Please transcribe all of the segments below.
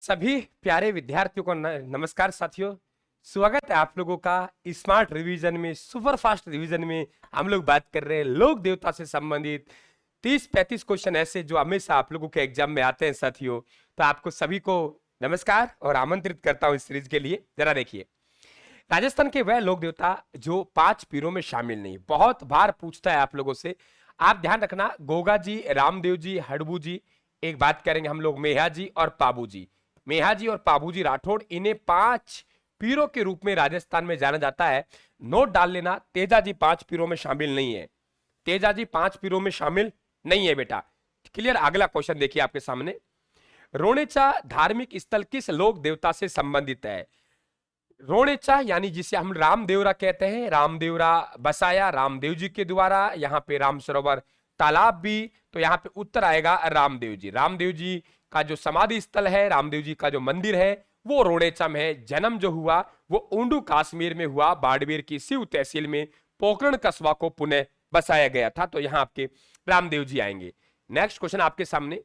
सभी प्यारे विद्यार्थियों को नमस्कार साथियों। स्वागत है आप लोगों का स्मार्ट रिवीजन में, सुपर फास्ट रिवीजन में। हम लोग बात कर रहे हैं लोक देवता से संबंधित 30-35 क्वेश्चन ऐसे जो हमेशा आप लोगों के एग्जाम में आते हैं साथियों। तो आपको सभी को नमस्कार और आमंत्रित करता हूं इस सीरीज के लिए। जरा देखिए, राजस्थान के वह लोक देवता जो 5 पीरों में शामिल नहीं। बहुत बार पूछता है आप लोगों से, आप ध्यान रखना। गोगा जी, रामदेव जी, हड़बू जी, एक बात करेंगे हम लोग मेहा जी और पाबू जी। मेहा जी और पाबू जी राठौड़, इन्हें 5 पीरों के रूप में राजस्थान में जाना जाता है। नोट डाल लेना, तेजा जी 5 पीरों में शामिल नहीं है। तेजा जी 5 पीरों में शामिल नहीं है बेटा। क्लियर। अगला क्वेश्चन देखिए आपके सामने, रोणेचा धार्मिक स्थल किस लोक देवता से संबंधित है? रोणेचा यानी जिसे हम रामदेवरा कहते हैं, रामदेवरा बसाया रामदेव जी के द्वारा। यहाँ पे राम सरोवर तालाब भी, तो यहाँ पे उत्तर आएगा रामदेव जी। रामदेव जी का जो समाधि स्थल है, रामदेव जी का जो मंदिर है, वो रोणेचा में है। जन्म जो हुआ वो ऊंडू कश्मीर में हुआ। बाड़मेर की सिव तहसील में पोखरण कस्बा को पुनः बसाया गया था। तो यहाँ आपके रामदेव जी आएंगे। नेक्स्ट क्वेश्चन आपके सामने,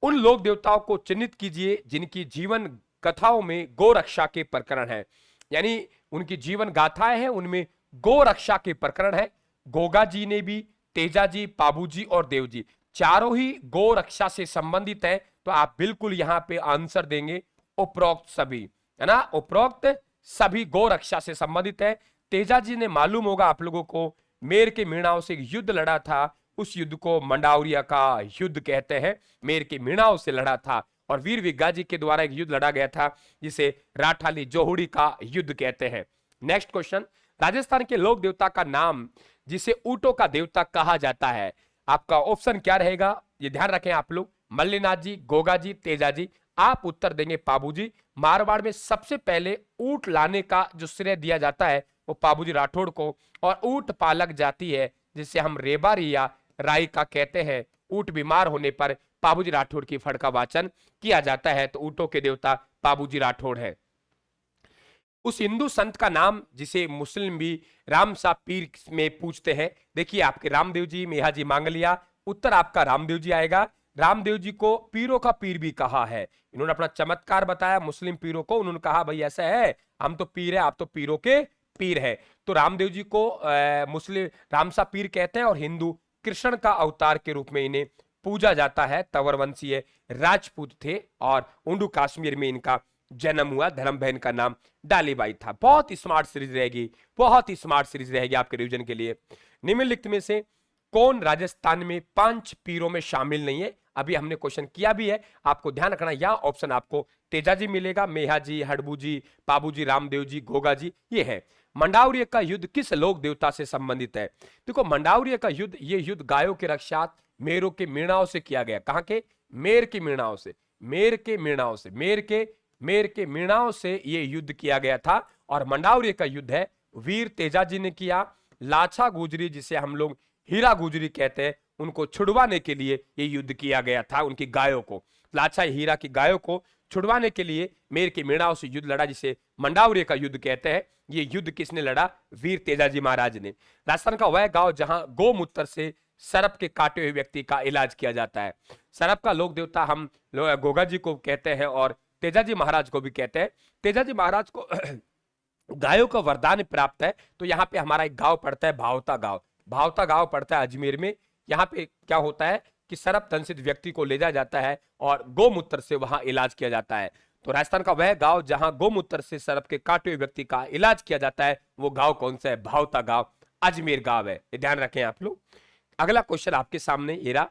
उन लोक देवताओं को चिन्हित कीजिए जिनकी जीवन कथाओं में गो रक्षा के प्रकरण है। यानी उनकी जीवन गाथाएं हैं, उनमें गो रक्षा के प्रकरण है। गोगा जी ने भी, तेजा जी, पाबू जी और देव जी, चारों ही गो रक्षा से संबंधित है। तो आप बिल्कुल यहां पे आंसर देंगे उपरोक्त सभी, है ना। उपरोक्त सभी गो रक्षा से संबंधित है। तेजा जी ने, मालूम होगा आप लोगों को, मेर के मीणाओं से एक युद्ध लड़ा था। उस युद्ध को मंडावरिया का युद्ध कहते हैं। मेर के मीणाओं से लड़ा था। और वीर विग्गा जी के द्वारा एक युद्ध लड़ा गया था जिसे राठाली जोहुड़ी का युद्ध कहते हैं। नेक्स्ट क्वेश्चन, राजस्थान के लोक देवता का नाम जिसे ऊंटों का देवता कहा जाता है, आपका ऑप्शन क्या रहेगा? ये ध्यान रखें आप लोग, मल्लीनाथ जी, गोगा जी, तेजा जी। आप उत्तर देंगे पाबू जी। मारवाड़ में सबसे पहले ऊंट लाने का जो श्रेय दिया जाता है वो पाबू जी राठौड़ को। और ऊंट पालक जाती है जिसे हम रेबारी या राई का कहते हैं। ऊंट बीमार होने पर पाबूजी राठौड़ की फड़ का वाचन किया जाता है। तो ऊंटों के देवता पाबूजी राठौड़ है। उस हिंदू संत का नाम जिसे मुस्लिम भी रामसा पीर में पूछते हैं। देखिए आपके रामदेव जी, मेहा जी मांग लिया, उत्तर आपका रामदेव जी आएगा। रामदेव जी को पीरों का पीर भी कहा है। इन्होंने अपना चमत्कार बताया मुस्लिम पीरों को। उन्होंने कहा भाई ऐसा है, हम तो पीर है, आप तो पीरों के पीर है। तो रामदेव जी को मुस्लिम रामसा पीर कहते हैं और हिंदू कृष्ण का अवतार के रूप में इन्हें पूजा जाता है। तंवर वंशीय राजपूत थे और ऊंडू कश्मीर में इनका जन्म हुआ। धर्म बहन का नाम डालीबाई था। बहुत ही स्मार्ट सीरीज रहेगी, बहुत ही स्मार्ट सीरीज रहेगी आपके रिवीजन के लिए। निम्नलिखित में से कौन राजस्थान में 5 पीरों में शामिल नहीं है? अभी हमने क्वेश्चन किया भी है, आपको ध्यान रखना। यह ऑप्शन आपको तेजा जी मिलेगा, मेहा जी, हड़बू जी, पाबू जी, रामदेव जी, गोगा जी, ये है। मंडावरिय का युद्ध किस लोक देवता से संबंधित है? देखो मंडावरिय का युद्ध, ये युद्ध गायों के रक्षात मेरों के मीणाओं से किया गया। कहां के? मेर के मीणाओं से, मेर के मीणाओं से, मेर के मीणाओं से ये युद्ध किया गया था। और मंडावरिय का युद्ध है वीर तेजा जी ने किया। लाछा गुजरी जिसे हम लोग हीरा गुजरी कहते हैं, उनको छुड़वाने के लिए ये युद्ध किया गया था। उनकी गायों को, लाछा हीरा की गायों को छुड़वाने के लिए मेर के मीणाओं से युद्ध लड़ा जिसे मंडावरिय का युद्ध कहते हैं। ये युद्ध किसने लड़ा? वीर तेजाजी महाराज ने। राजस्थान का वह गांव जहां गोमूत्र से सर्प के काटे हुए व्यक्ति का इलाज किया जाता है। सर्प का लोक देवता हम गोगा जी को कहते हैं और तेजाजी महाराज को भी कहते हैं। तेजाजी महाराज को गायों का वरदान प्राप्त है। तो यहाँ पे हमारा एक गांव पड़ता है भावता गांव। भावता गांव पड़ता है अजमेर में। यहाँ पे क्या होता है कि सर्प दंशित व्यक्ति को ले जाया जाता है और गोमूत्र से वहां इलाज किया जाता है। तो राजस्थान का वह गांव जहां गोमूत्र से सर्प के काटे हुए व्यक्ति का इलाज किया जाता है, वो गांव कौन सा है? भावता गांव, अजमेर गांव है। ये ध्यान रखें आप लोग। अगला क्वेश्चन आपके सामने ये रहा,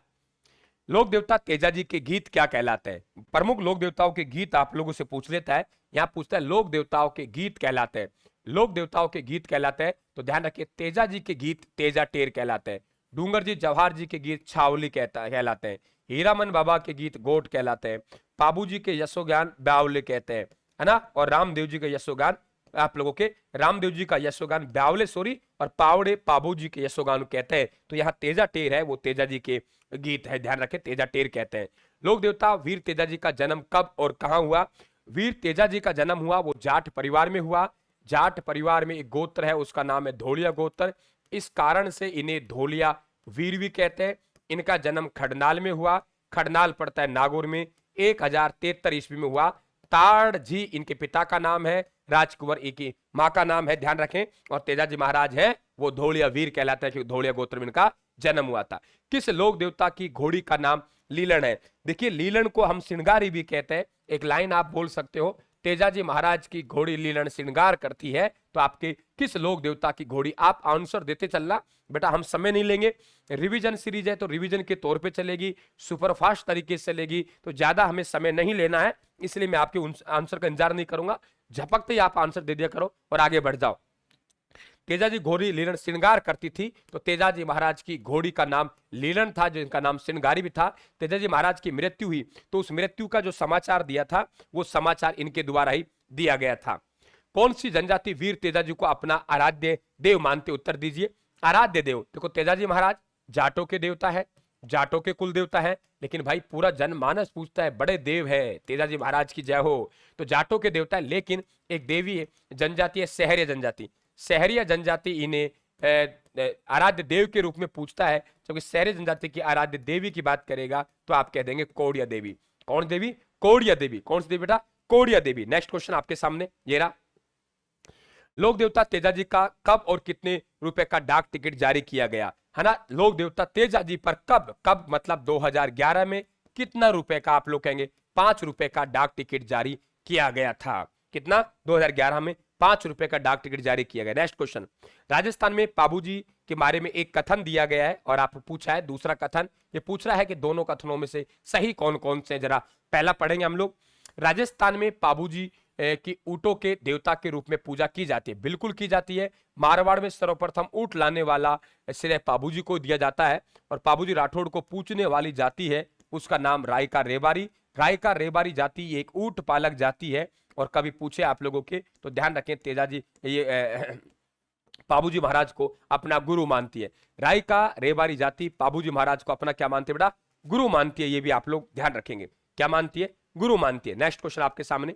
लोक देवता तेजा जी के गीत क्या कहलाते हैं? प्रमुख लोक देवताओं के गीत आप लोगों से पूछ लेता है। यहां पूछता है लोक देवताओं के गीत कहलाते हैं। लोक देवताओं के गीत कहलाते हैं तो ध्यान रखिए, तेजा जी के गीत तेजा टेर कहलाते हैं। डूंगर जी जवाहर जी के गीत छावली कहलाते हैं। हीरामन बाबा के गीत गोट कहलाते हैं। पाबू जी के यशोगान ब्यावले कहते हैं, है ना। और रामदेव जी के यशोगान, आप लोगों के रामदेव जी का यशोगान ब्यावले सॉरी और पावड़े पाबू जी के यशोगान कहते हैं। तो यहाँ तेजा टेर है वो तेजा जी के गीत है, ध्यान रखें, तेजा टेर कहते हैं। लोक देवता वीर तेजा जी का जन्म कब और कहां हुआ? वीर तेजा जी का जन्म हुआ वो जाट परिवार में हुआ। जाट परिवार में एक गोत्र है, उसका नाम है धोलिया गोत्र। इस कारण से इन्हें धोलिया वीर भी कहते हैं। इनका जन्म खडनाल में हुआ। खडनाल पड़ता है नागौर में। 1073 ईस्वी में हुआ। ताड़ जी इनके पिता का नाम है, राजकुंवर इनकी मां का नाम है, ध्यान रखें। और तेजाजी महाराज है वो धौलिया वीर कहलाता है, क्योंकि धौलिया गोत्र में इनका जन्म हुआ था। किस लोक देवता की घोड़ी का नाम लीलन है? देखिए लीलन को हम श्रृंगारी भी कहते हैं। एक लाइन आप बोल सकते हो, तेजाजी महाराज की घोड़ी लीलन श्रृंगार करती है। तो आपके किस लोक देवता की घोड़ी? आप आंसर देते चलना बेटा, हम समय नहीं लेंगे। रिवीजन सीरीज है तो रिवीजन के तौर पे चलेगी, सुपरफास्ट तरीके से चलेगी, तो ज्यादा हमें समय नहीं लेना है, इसलिए मैं आपके आंसर का इंतजार नहीं करूंगा। झपकते ही आप आंसर दे दिया करो और आगे बढ़ जाओ। तेजाजी घोड़ी लीलन श्रृंगार करती थी, तो तेजाजी महाराज की घोड़ी का नाम लीलन था, जो इनका नाम श्रृंगारी भी था। तेजाजी महाराज की मृत्यु हुई तो उस मृत्यु का जो समाचार दिया था वो समाचार इनके द्वारा ही दिया गया था। कौन सी जनजाति वीर तेजाजी को अपना आराध्य देव मानते? उत्तर दीजिए। आराध्य देव, देखो तेजाजी महाराज जाटों के देवता है, जाटों के कुल देवता है, लेकिन भाई पूरा जनमानस पूछता है बड़े देव है तेजाजी महाराज की जय हो, तो जाटों के देवता है। लेकिन एक देवी जनजाति है सहरिया जनजाति, सहरिया जनजाति इन्हें आराध्य देव के रूप में पूछता है, जबकि सहरिया जनजाति की आराध्य देवी की बात करेगा तो आप कह देंगे कौड़िया देवी। कौन देवी? कौड़िया देवी। कौन सी देवी बेटा? कौड़िया देवी। नेक्स्ट क्वेश्चन आपके सामने ये रहा। लोक देवता तेजाजी का कब और कितने रुपए का डाक टिकट जारी किया गया? है ना, लोक देवता तेजाजी पर कब, कब मतलब 2011 में कितना रुपए का? आप लोग कहेंगे 5 रुपए का डाक टिकट जारी किया गया था। कितना? 2011 में 5 रुपए का डाक टिकट जारी किया गया। नेक्स्ट क्वेश्चन, राजस्थान में पाबूजी के बारे में एक कथन दिया गया है और आप पूछा है दूसरा कथन। ये पूछ रहा है कि दोनों कथनों में से सही कौन कौन से, जरा पहला पढ़ेंगे हम लोग। राजस्थान में पाबूजी की ऊंटों के देवता के रूप में पूजा की जाती है। बिल्कुल की जाती है। मारवाड़ में सर्वप्रथम ऊंट लाने वाला श्रेय पाबूजी को दिया जाता है, और पाबूजी राठौड़ को पूछने वाली जाति है उसका नाम रायका रेबारी। रायका रेबारी जाति एक ऊंट पालक जाति है, और कभी पूछे आप लोगों के तो ध्यान रखें तेजाजी ये पाबूजी महाराज को अपना गुरु मानती है। रायका रेबारी जाति पाबूजी महाराज को अपना क्या मानती है बेटा? गुरु मानती है। ये भी आप लोग ध्यान रखेंगे, क्या मानती है? गुरु मानती है। नेक्स्ट क्वेश्चन आपके सामने,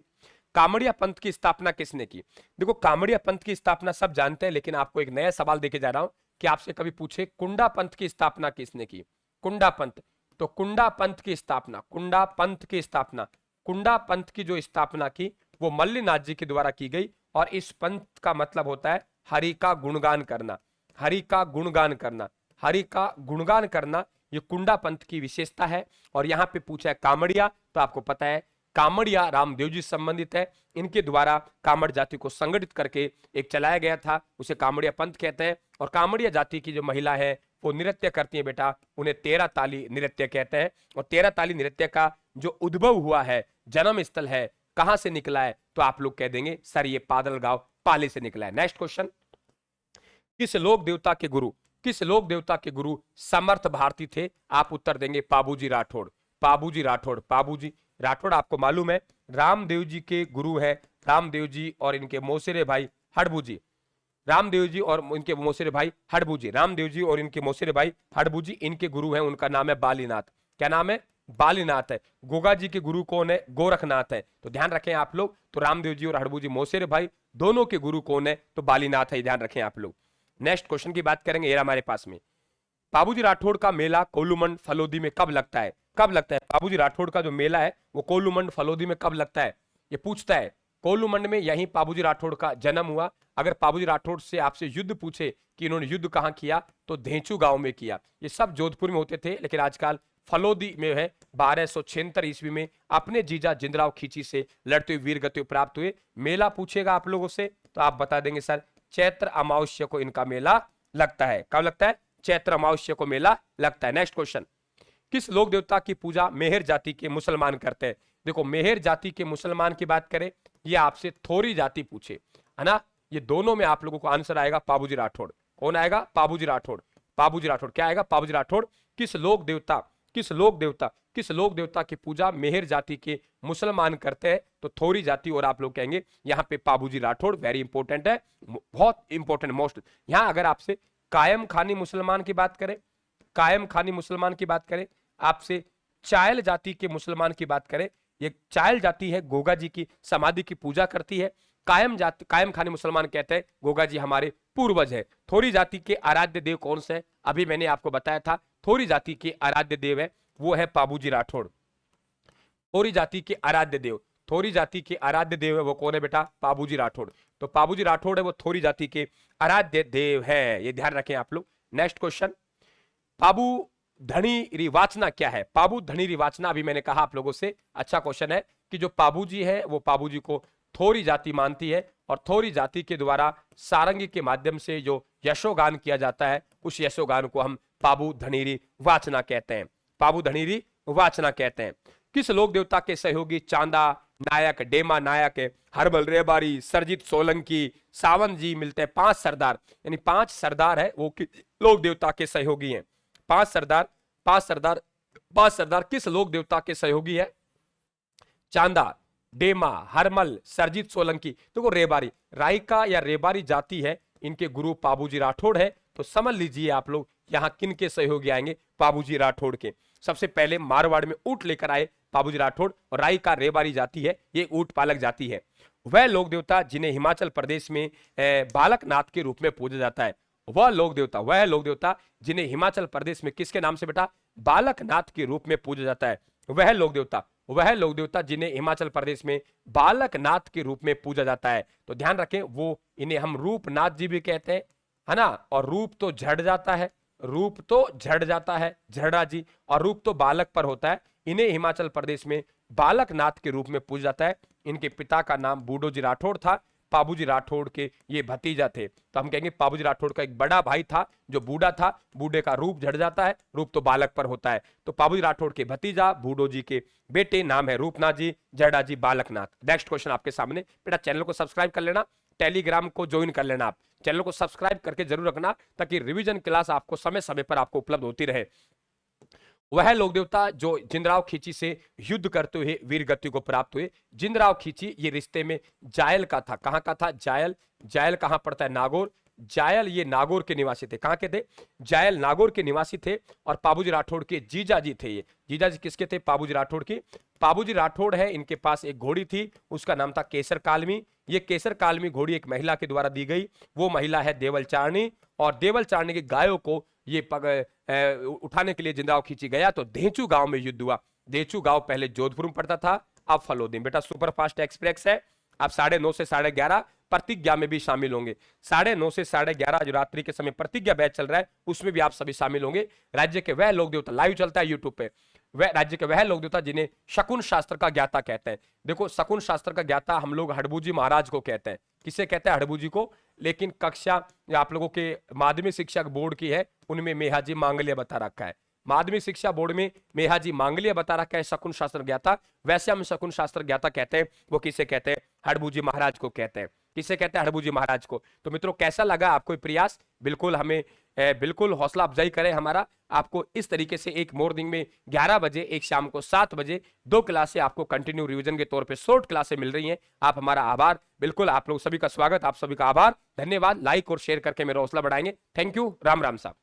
कामड़िया पंथ की स्थापना किसने की? देखो कामड़िया पंथ की स्थापना सब जानते हैं, लेकिन आपको एक नया सवाल देके जा रहा हूं कि आपसे कभी पूछे कुंडा पंथ की स्थापना किसने की? कुंडा पंथ, तो कुंडा पंथ की स्थापना, कुंडा पंथ की स्थापना, कुंडा पंथ की जो स्थापना की वो मल्लिनाथ जी के द्वारा की गई। और इस पंथ का मतलब होता है हरि का गुणगान करना, हरि का गुणगान करना, हरि का गुणगान करना, ये कुंडा पंथ की विशेषता है। और यहाँ पे पूछा है कामड़िया, तो आपको पता है कामड़िया रामदेव जी संबंधित है, इनके द्वारा कामड़ जाति को संगठित करके एक चलाया गया था, उसे कामड़िया पंथ कहते हैं। और कामड़िया जाति की जो महिला है वो नृत्य करती है बेटा, उन्हें 13 ताली नृत्य कहते हैं। और 13 ताली नृत्य का जो उद्भव हुआ है, जन्म स्थल है, कहां से निकला है? तो आप लोग कह देंगे सर ये पादलगांव पाली से निकला है। नेक्स्ट क्वेश्चन, किस लोक देवता के गुरु, किस लोक देवता के गुरु समर्थ भारती थे? आप उत्तर देंगे पाबूजी राठौड़। पाबूजी राठौड़, पाबूजी राठौड़ आपको मालूम है रामदेव जी के गुरु है, रामदेव जी और इनके मौसेरे भाई हड़बू जी, रामदेव जी और इनके मौसेरे भाई हड़बू जी, रामदेव जी और इनके मौसेरे भाई हड़बू जी इनके गुरु हैं, उनका नाम है बालीनाथ। क्या नाम है? बालीनाथ है। गोगा जी के गुरु कौन है? गोरखनाथ है। तो ध्यान रखें आप लोग, तो रामदेव जी और हड़बू जी मौसेरे भाई दोनों के गुरु कौन है? तो बालीनाथ है, ध्यान रखें आप लोग। नेक्स्ट क्वेश्चन की बात करेंगे, ये हमारे पास में पाबूजी राठौड़ का मेला कोलूमंड फलोदी में कब लगता है? कब लगता है पाबूजी राठौड़ का जो मेला है वो कोलूमंड फलोदी में कब लगता है? ये पूछता है। कोलूमंड में यहीं पाबूजी राठौड़ का जन्म हुआ। अगर पाबूजी राठौड़ से आपसे युद्ध पूछे कि इन्होंने युद्ध कहां किया, तो धेंचू गांव में किया। ये सब जोधपुर में होते थे, लेकिन आजकल फलोदी में है। 1276 ईस्वी में अपने जीजा जिंदराव खींची से लड़ते हुए वीर गति प्राप्त हुए। मेला पूछेगा आप लोगों से तो आप बता देंगे सर चैत्र अमावस्या को इनका मेला लगता है। कब लगता है? चैत्र अमावस्या को मेला लगता है। नेक्स्ट क्वेश्चन, किस लोक देवता की पूजा मेहर जाति के मुसलमान करते हैं? देखो मेहर जाति के मुसलमान की बात करें, ये आपसे थोरी जाति पूछे, है ना, ये दोनों में आप लोगों को आंसर आएगा पाबूजी राठौड़। कौन आएगा? पाबूजी राठौड़। पाबूजी राठौड़ क्या आएगा? पाबूजी राठौड़। किस लोक देवता, किस लोक देवता, किस लोक देवता की पूजा मेहर जाति के मुसलमान करते हैं? तो थोरी जाति, और आप लोग कहेंगे यहाँ पे पाबूजी राठौड़। वेरी इंपॉर्टेंट है, बहुत इंपॉर्टेंट, मोस्ट। यहाँ अगर आपसे कायम खानी मुसलमान की बात करें, कायम खानी मुसलमान की बात करें, आपसे चायल जाति के मुसलमान की बात करें, ये चायल जाति है गोगा जी की समाधि की पूजा करती है। कायम जाति, कायम खानी मुसलमान कहते हैं गोगा जी हमारे पूर्वज है। थोरी जाति के आराध्य देव कौन से? अभी मैंने आपको बताया था थोरी जाति के आराध्य देव है वो है पाबूजी राठौड़। थोरी जाति के आराध्य देव, थोरी जाति के आराध्य देव है वो कौन है बेटा? पाबूजी राठौड़। तो पाबूजी राठौड़ है वो थोरी जाति के आराध्य देव है, ये ध्यान रखें आप लोग। नेक्स्ट क्वेश्चन, पाबू धनी रिवाचना क्या है? पाबू धनी रिवाचना अभी मैंने कहा आप लोगों से, अच्छा क्वेश्चन है कि जो पाबूजी है वो पाबूजी को थोरी जाति मानती है और थोरी जाति के द्वारा सारंगी के माध्यम से जो यशोगान किया जाता है उस यशोगान को हम पाबू धनीरी वाचना कहते हैं। पाबू धनीरी वाचना कहते हैं। किस लोक देवता के सहयोगी चांदा नायक, डेमा नायक, हरबल रेबारी, सरजीत सोलंकी, सावंत जी मिलते हैं? 5 सरदार, यानी 5 सरदार है वो लोक देवता के सहयोगी हैं। 5 सरदार, 5 सरदार किस लोक देवता के सहयोगी है? चांदा, डेमा, हरमल, सरजीत सोलंकी। देखो रेबारी, रायका या रेबारी जाति है, इनके गुरु पाबूजी राठौड़ है। तो समझ लीजिए आप लोग यहां किन के सहयोगी आएंगे? पाबूजी राठौड़ के। सबसे पहले मारवाड़ में ऊंट लेकर आए पाबूजी राठौड़, और रायका रेबारी जाति है, ये ऊंट पालक जाति है। वह लोक देवता जिन्हें हिमाचल प्रदेश में बालकनाथ के रूप में पूजा जाता है, वह लोक देवता जिन्हें हिमाचल प्रदेश में किसके नाम से बेटा? बालकनाथ के रूप में पूजा जाता है। वह लोक देवता जिन्हें हिमाचल प्रदेश में बालकनाथ के रूप में पूजा जाता है। तो ध्यान रखें, वो इन्हें हम रूपनाथ जी भी कहते हैं, है ना। और रूप तो झड़ जाता है झड़ा जी, और रूप तो बालक पर होता है। इन्हें हिमाचल प्रदेश में बालकनाथ के रूप में पूजा जाता है। इनके पिता का नाम बूढ़ोजी राठौड़ था, पाबूजी राठौड़ के ये भतीजा थे। तो हम कहेंगे पाबूजी राठौड़ का एक बड़ा भाई था जो बूढ़ा था, बूढ़े का रूप झड़ जाता है, रूप तो बालक पर होता है। तो पाबूजी राठौड़ के भतीजा बूढ़ो जी के बेटे, नाम है रूपनाथ जी, झड़ा जी, बालकनाथ। नेक्स्ट क्वेश्चन आपके सामने बेटा, चैनल को सब्सक्राइब कर लेना, टेलीग्राम को ज्वाइन कर लेना, आप चैनल को सब्सक्राइब करके जरूर रखना ताकि रिवीजन क्लास आपको समय समय पर आपको उपलब्ध होती रहे। वह लोक देवता जो जिंदराव खींची से युद्ध करते हुए वीर गति को प्राप्त हुए। जिंदराव खींची ये रिश्ते में जायल का था। कहां का था? जायल कहां पड़ता है? नागौर। जायल ये नागौर के निवासी थे। कहां के थे? जायल नागौर के निवासी थे। और पाबूजी राठौड़ के जीजा जी थे। ये जीजा जी किसके थे? पाबूजी राठौड़ की। पाबूजी राठौड़ है, इनके पास एक घोड़ी थी, उसका नाम था केसर कालमी। ये केसर कालमी घोड़ी एक महिला के द्वारा दी गई, वो महिला है देवल चारणी। और देवल चारणी की गायों को ये उठाने के लिए जिंदराव खींची गया तो धेंचू गांव में युद्ध हुआ। धेंचू गांव पहले जोधपुर में पड़ता था, अब फलोदी। बेटा सुपरफास्ट एक्सप्रेस है, आप 9:30 से 11:30 प्रतिज्ञा में भी शामिल होंगे। 9:30 से 11:30 जो रात्रि के समय प्रतिज्ञा बैच चल रहा है उसमें भी आप सभी शामिल होंगे। राज्य के वह लोक देवता, लाइव चलता है यूट्यूब पे, वह राज्य के वह लोक देवता जिन्हें शकुन शास्त्र का ज्ञाता कहते हैं। देखो शकुन शास्त्र का ज्ञाता हम लोग हड़बूजी महाराज को कहते हैं। किसे कहते हैं? हड़बूजी को। लेकिन कक्षा आप लोगों के माध्यमिक शिक्षा बोर्ड की है, उनमें मेहाजी मांगल्य बता रखा है। माध्यमिक शिक्षा बोर्ड में मेहाजी मांगल्य बता रखा है शकुन शास्त्र ज्ञाता। वैसे हम शकुन शास्त्र ज्ञाता कहते हैं, वो किसे कहते हैं? हड़बूजी महाराज को कहते हैं। किसे कहते हैं? हड़बूजी महाराज को। तो मित्रों कैसा लगा आपको प्रयास? बिल्कुल हमें बिल्कुल हौसला अफजाई करें हमारा। आपको इस तरीके से एक मॉर्निंग में 11 बजे, एक शाम को 7 बजे 2 क्लासें आपको कंटिन्यू रिवीजन के तौर पे शॉर्ट क्लासें मिल रही हैं। आप हमारा आभार, बिल्कुल आप लोग सभी का स्वागत, आप सभी का आभार, धन्यवाद। लाइक और शेयर करके मेरा हौसला बढ़ाएंगे। Thank you. राम राम साहब।